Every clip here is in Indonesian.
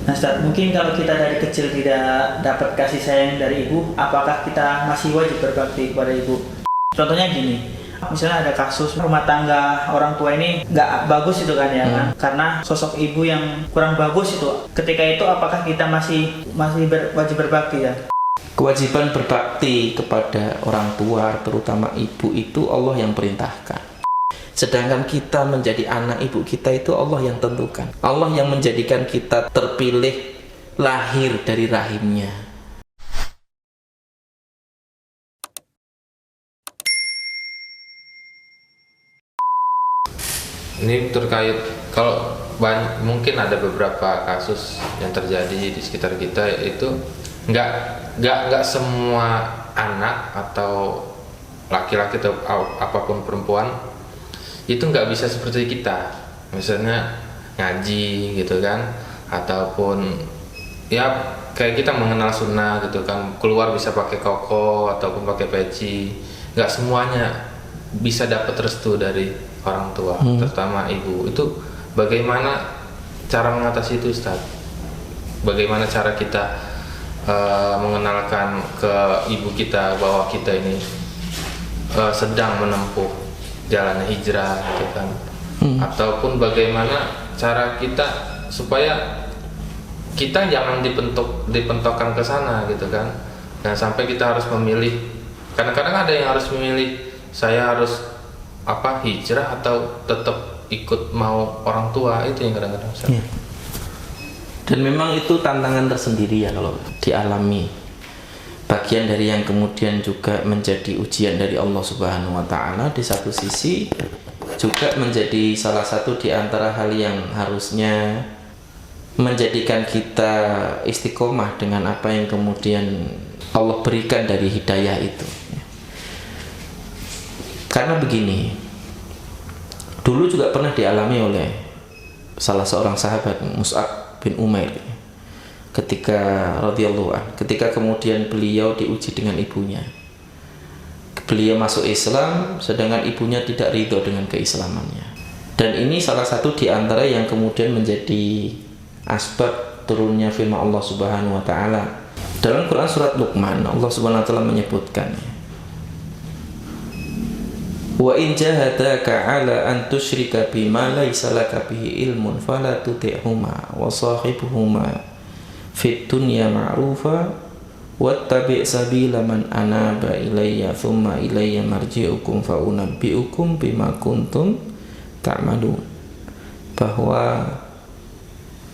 Nah Ustaz, mungkin kalau kita dari kecil tidak dapat kasih sayang dari ibu, apakah kita masih wajib berbakti kepada ibu? Contohnya gini, misalnya ada kasus rumah tangga orang tua ini nggak bagus itu kan ya, kan? Karena sosok ibu yang kurang bagus itu. Ketika itu apakah kita masih wajib berbakti ya? Kewajiban berbakti kepada orang tua, terutama ibu, itu Allah yang perintahkan. Sedangkan kita menjadi anak ibu kita itu Allah yang tentukan. Allah yang menjadikan kita terpilih lahir dari rahimnya. Ini terkait kalau mungkin ada beberapa kasus yang terjadi di sekitar kita, itu nggak semua anak atau laki-laki atau apapun perempuan itu nggak bisa seperti kita, misalnya ngaji gitu kan, ataupun ya kayak kita mengenal sunnah gitu kan, keluar bisa pakai koko ataupun pakai peci. Nggak semuanya bisa dapat restu dari orang tua, terutama ibu. Itu bagaimana cara mengatasi itu, Ustaz? Bagaimana cara kita mengenalkan ke ibu kita bahwa kita ini sedang menempuh jalan hijrah gitu kan, ataupun bagaimana cara kita supaya kita jangan dipentokkan ke sana gitu kan. Nah, sampai kita harus memilih. Kadang-kadang ada yang harus memilih, saya harus hijrah atau tetap ikut mau orang tua. Itu yang kadang-kadang ya. Dan memang itu tantangan tersendiri ya kalau dialami. Bagian dari yang kemudian juga menjadi ujian dari Allah Subhanahu wa Ta'ala. Di satu sisi juga menjadi salah satu di antara hal yang harusnya menjadikan kita istiqomah dengan apa yang kemudian Allah berikan dari hidayah itu. Karena begini, dulu juga pernah dialami oleh salah seorang sahabat, Mus'ab bin Umair, ketika kemudian beliau diuji dengan ibunya. Beliau masuk Islam sedangkan ibunya tidak ridho dengan keislamannya. Dan ini salah satu di antara yang kemudian menjadi asbab turunnya firman Allah Subhanahu wa Ta'ala. Dalam Quran surat Luqman, Allah Subhanahu wa Ta'ala menyebutkan, wa in jahadaka 'ala an tusyrika bima laysa laka bihi ilmun fala tuti'huma wa sahibuhuma fit dunya ma'rufa wattabi' sabila man anaba ilayya thumma ilayya marji'ukum fa unabbi'ukum bima kuntum ta'malun. Bahwa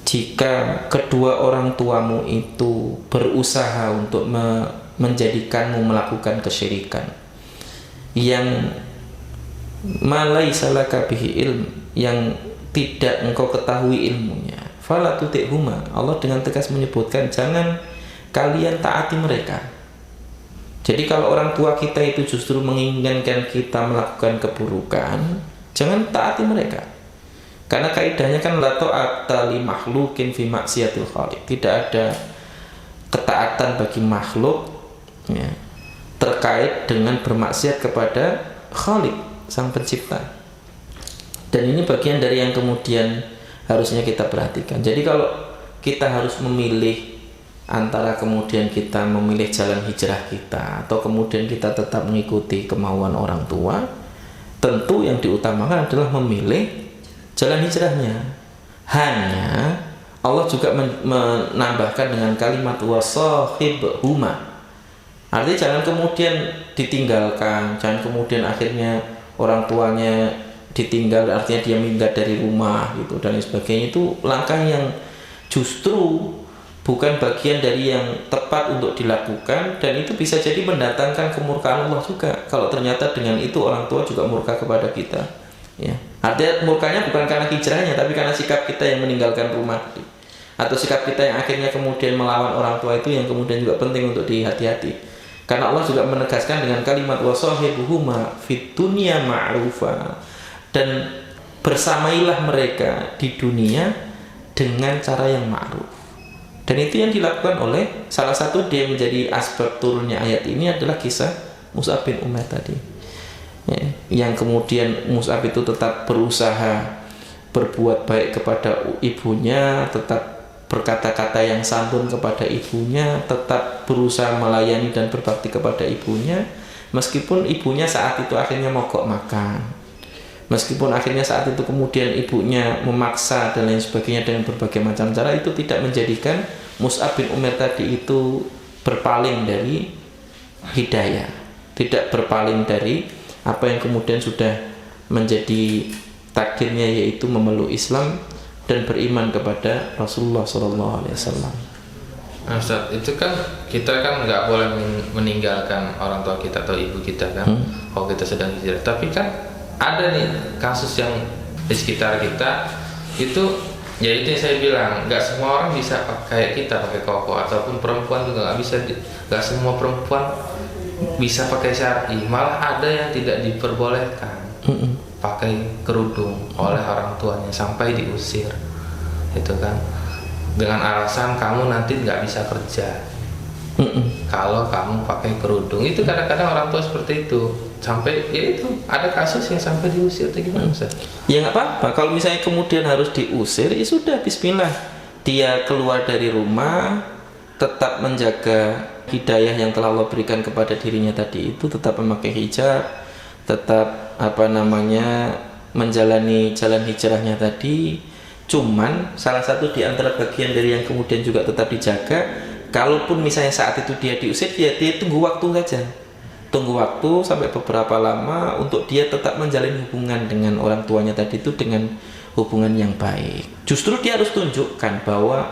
jika kedua orang tuamu itu berusaha untuk menjadikanmu melakukan kesyirikan yang malaysa laka bihi ilm, yang tidak engkau ketahui ilmunya, fala tuti'huma. Allah dengan tegas menyebutkan jangan kalian taati mereka. Jadi kalau orang tua kita itu justru menginginkan kita melakukan keburukan, jangan taati mereka. Karena kaidahnya kan la ta'ata li makhluqin fi maksiatil khaliq. Tidak ada ketaatan bagi makhluk ya, terkait dengan bermaksiat kepada Khaliq, sang pencipta. Dan ini bagian dari yang kemudian harusnya kita perhatikan. Jadi kalau kita harus memilih antara kemudian kita memilih jalan hijrah kita atau kemudian kita tetap mengikuti kemauan orang tua, tentu yang diutamakan adalah memilih jalan hijrahnya. Hanya Allah juga menambahkan dengan kalimat wasahibhuma. Artinya jangan kemudian ditinggalkan, jangan kemudian akhirnya orang tuanya ditinggal, artinya dia minggat dari rumah gitu dan lain sebagainya. Itu langkah yang justru bukan bagian dari yang tepat untuk dilakukan, dan itu bisa jadi mendatangkan kemurkaan Allah juga kalau ternyata dengan itu orang tua juga murka kepada kita ya. Artinya murkanya bukan karena hijrahnya, tapi karena sikap kita yang meninggalkan rumah atau sikap kita yang akhirnya kemudian melawan orang tua. Itu yang kemudian juga penting untuk dihati-hati. Karena Allah juga menegaskan dengan kalimat wasahibuhuma fid dunya ma'rufa, dan bersamailah mereka di dunia dengan cara yang ma'ruf. Dan itu yang dilakukan oleh salah satu dia menjadi asbab turunnya ayat ini adalah kisah Mus'ab bin Umair tadi ya, yang kemudian Mus'ab itu tetap berusaha berbuat baik kepada ibunya, tetap berkata-kata yang santun kepada ibunya, tetap berusaha melayani dan berbakti kepada ibunya, meskipun ibunya saat itu akhirnya mogok makan, meskipun akhirnya saat itu kemudian ibunya memaksa dan lain sebagainya dengan berbagai macam cara, itu tidak menjadikan Mus'ab bin Umair tadi itu berpaling dari hidayah, tidak berpaling dari apa yang kemudian sudah menjadi takdirnya, yaitu memeluk Islam dan beriman kepada Rasulullah SAW. Nah, Ustaz, itu kan kita kan nggak boleh meninggalkan orang tua kita atau ibu kita kan, kalau kita sedang hijrah. Tapi kan ada nih kasus yang di sekitar kita itu, ya itu yang saya bilang, nggak semua orang bisa kayak kita pakai koko, ataupun perempuan juga nggak bisa, nggak semua perempuan bisa pakai syar'i, malah ada yang tidak diperbolehkan pakai kerudung oleh orang tuanya sampai diusir, itu kan dengan alasan kamu nanti nggak bisa kerja kalau kamu pakai kerudung. Itu kadang-kadang orang tua seperti itu, sampai ya itu ada kasus yang sampai diusir. Itu gimana Ustaz? Ya nggak apa-apa, kalau misalnya kemudian harus diusir, ya sudah, bismillah, dia keluar dari rumah, tetap menjaga hidayah yang telah Allah berikan kepada dirinya tadi itu, tetap memakai hijab, tetap menjalani jalan hijrahnya tadi. Cuman salah satu di antara bagian dari yang kemudian juga tetap dijaga, kalaupun misalnya saat itu dia diusir, dia tunggu waktu saja, tunggu waktu sampai beberapa lama untuk dia tetap menjalin hubungan dengan orang tuanya tadi itu dengan hubungan yang baik. Justru dia harus tunjukkan bahwa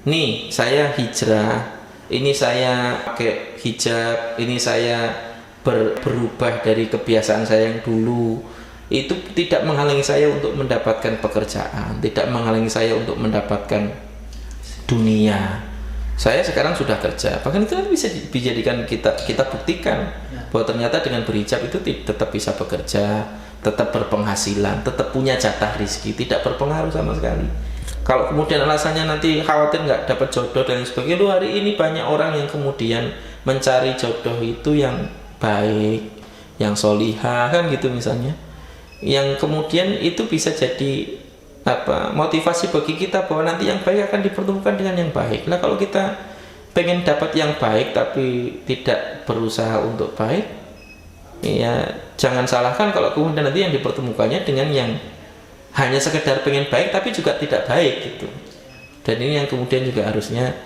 nih saya hijrah, ini saya pakai hijab, ini saya berubah dari kebiasaan saya yang dulu. Itu tidak menghalangi saya untuk mendapatkan pekerjaan, tidak menghalangi saya untuk mendapatkan dunia. Saya sekarang sudah kerja, bahkan itu bisa dijadikan kita buktikan bahwa ternyata dengan berhijab itu tetap bisa bekerja, tetap berpenghasilan, tetap punya jatah rizki, tidak berpengaruh sama sekali. Kalau kemudian alasannya nanti khawatir nggak dapat jodoh dan sebagainya, hari ini banyak orang yang kemudian mencari jodoh itu yang baik, yang solihah kan gitu misalnya, yang kemudian itu bisa jadi motivasi bagi kita bahwa nanti yang baik akan dipertemukan dengan yang baik. Nah kalau kita pengen dapat yang baik tapi tidak berusaha untuk baik, ya jangan salahkan kalau kemudian nanti yang dipertemukannya dengan yang hanya sekedar pengen baik tapi juga tidak baik gitu. Dan ini yang kemudian juga harusnya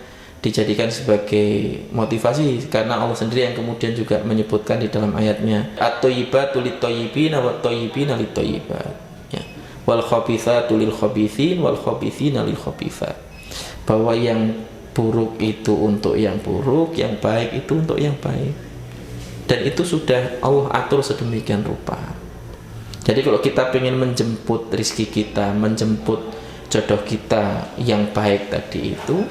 dijadikan sebagai motivasi, karena Allah sendiri yang kemudian juga menyebutkan di dalam ayatnya, at-thayyibatu lit-thayyibin wat-thayyibina lit-thayyibat, ya, wal khabithatu lil khabithin wal khabithina lil khabithat, bahwa yang buruk itu untuk yang buruk, yang baik itu untuk yang baik, dan itu sudah Allah atur sedemikian rupa. Jadi kalau kita ingin menjemput rizki kita, menjemput jodoh kita yang baik tadi itu,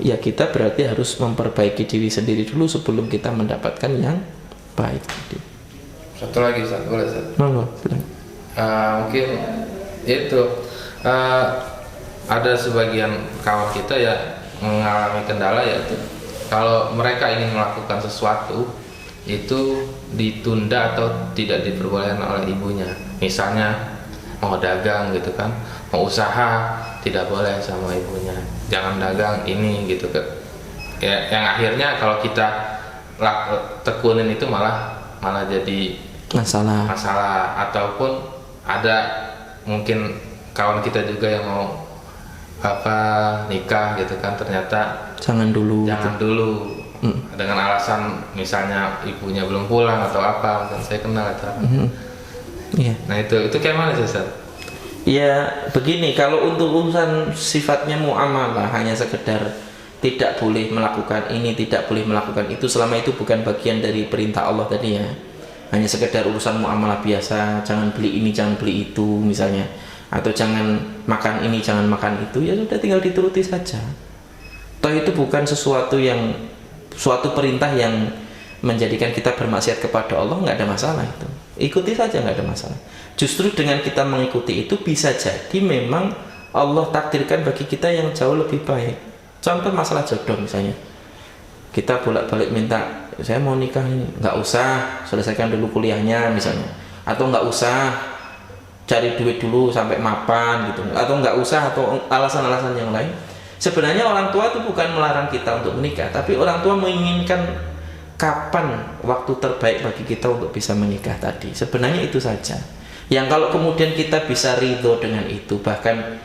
ya kita berarti harus memperbaiki diri sendiri dulu sebelum kita mendapatkan yang baik tadi. Satu lagi Ustaz, boleh Ustaz? Mungkin itu ada sebagian kawan kita ya mengalami kendala, yaitu kalau mereka ingin melakukan sesuatu itu ditunda atau tidak diperbolehkan oleh ibunya. Misalnya mau dagang gitu kan, mau usaha, tidak boleh sama ibunya, jangan dagang ini gitu kan. Ya, yang akhirnya kalau kita tekunin itu malah jadi masalah. Ataupun ada mungkin kawan kita juga yang mau nikah gitu kan, ternyata jangan dulu dengan alasan misalnya ibunya belum pulang atau apa, kan saya kenal itu. Nah itu kayak mana sih Ustaz? Ya begini, kalau untuk urusan sifatnya muamalah, hanya sekedar tidak boleh melakukan ini, tidak boleh melakukan itu, selama itu bukan bagian dari perintah Allah tadi ya, hanya sekedar urusan muamalah biasa, jangan beli ini, jangan beli itu misalnya, atau jangan makan ini, jangan makan itu, ya sudah tinggal dituruti saja. Toh itu bukan suatu perintah yang menjadikan kita bermaksiat kepada Allah, nggak ada masalah itu. Ikuti saja, nggak ada masalah. Justru dengan kita mengikuti itu bisa jadi memang Allah takdirkan bagi kita yang jauh lebih baik. Contoh masalah jodoh misalnya, kita bolak-balik minta, saya mau nikah ini, nggak usah, selesaikan dulu kuliahnya misalnya, atau nggak usah cari duit dulu sampai mapan gitu, atau nggak usah, atau alasan-alasan yang lain. Sebenarnya orang tua itu bukan melarang kita untuk menikah, tapi orang tua menginginkan kapan waktu terbaik bagi kita untuk bisa menikah tadi. Sebenarnya itu saja. Yang kalau kemudian kita bisa ridho dengan itu, bahkan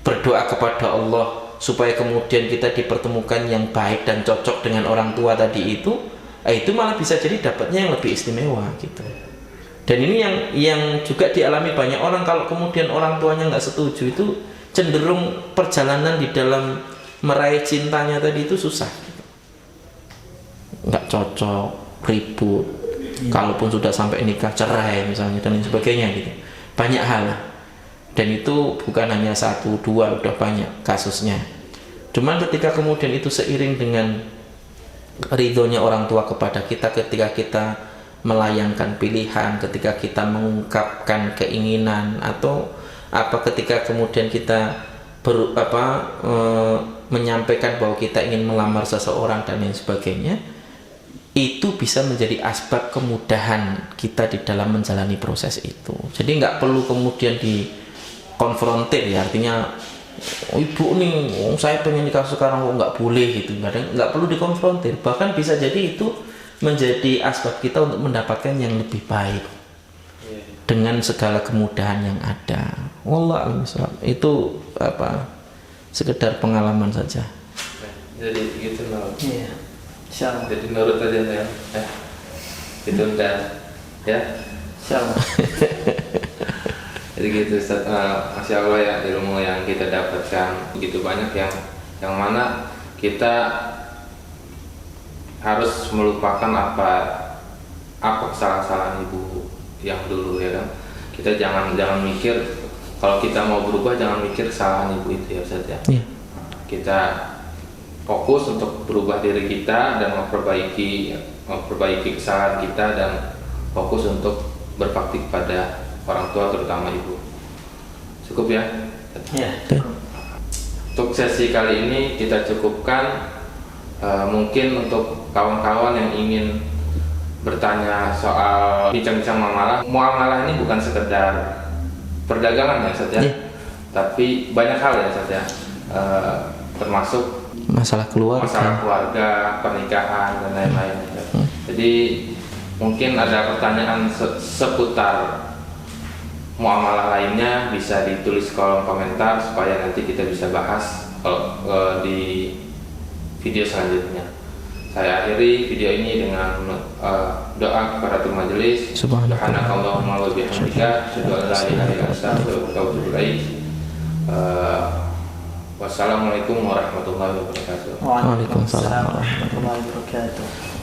berdoa kepada Allah supaya kemudian kita dipertemukan yang baik dan cocok dengan orang tua tadi itu malah bisa jadi dapatnya yang lebih istimewa gitu. Dan ini yang juga dialami banyak orang. Kalau kemudian orang tuanya nggak setuju, itu cenderung perjalanan di dalam meraih cintanya tadi itu susah, nggak cocok, ribut. Kalaupun sudah sampai nikah, cerai misalnya dan lain sebagainya gitu. Banyak hal. Dan itu bukan hanya 1, 2, udah banyak kasusnya. Cuman ketika kemudian itu seiring dengan ridhonya orang tua kepada kita, ketika kita melayangkan pilihan, ketika kita mengungkapkan keinginan, atau ketika kemudian kita menyampaikan bahwa kita ingin melamar seseorang dan lain sebagainya, itu bisa menjadi asbab kemudahan kita di dalam menjalani proses itu. Jadi nggak perlu kemudian dikonfrontir ya, artinya ibu nih, saya pengen nikah sekarang kok nggak boleh gitu, nggak perlu dikonfrontir. Bahkan bisa jadi itu menjadi asbab kita untuk mendapatkan yang lebih baik dengan segala kemudahan yang ada. Wallah, itu sekedar pengalaman saja. Jadi gitu loh. Iya. Insyaallah. Jadi nurut aja ya. Itu udah ya. Insyaallah. Jadi gitu Ustaz. Masya Allah ya, ilmu yang kita dapatkan begitu banyak yang mana kita harus melupakan apa kesalahan-kesalahan ibu yang dulu ya kan. Kita jangan mikir, kalau kita mau berubah jangan mikir kesalahan ibu itu ya Ustaz ya. Yeah. Kita fokus untuk berubah diri kita dan memperbaiki kesalahan kita, dan fokus untuk berbakti kepada orang tua terutama ibu. Cukup ya? Iya. Untuk sesi kali ini kita cukupkan. Mungkin untuk kawan-kawan yang ingin bertanya soal bincang-bincang muamalah ini bukan sekedar perdagangan ya Ustaz ya, tapi banyak hal ya Ustaz ya, termasuk masalah keluarga, pernikahan dan lain-lain. Jadi mungkin ada pertanyaan seputar muamalah lainnya, bisa ditulis kolom komentar supaya nanti kita bisa bahas di video selanjutnya. Saya akhiri video ini dengan doa kepada majelis. Subhanakallahumma wa bihamdika, asyhadu an la ilaha illa anta, astaghfiruka wa atubu ilaik. Wassalamualaikum warahmatullahi wabarakatuh. Waalaikumsalam warahmatullahi wabarakatuh.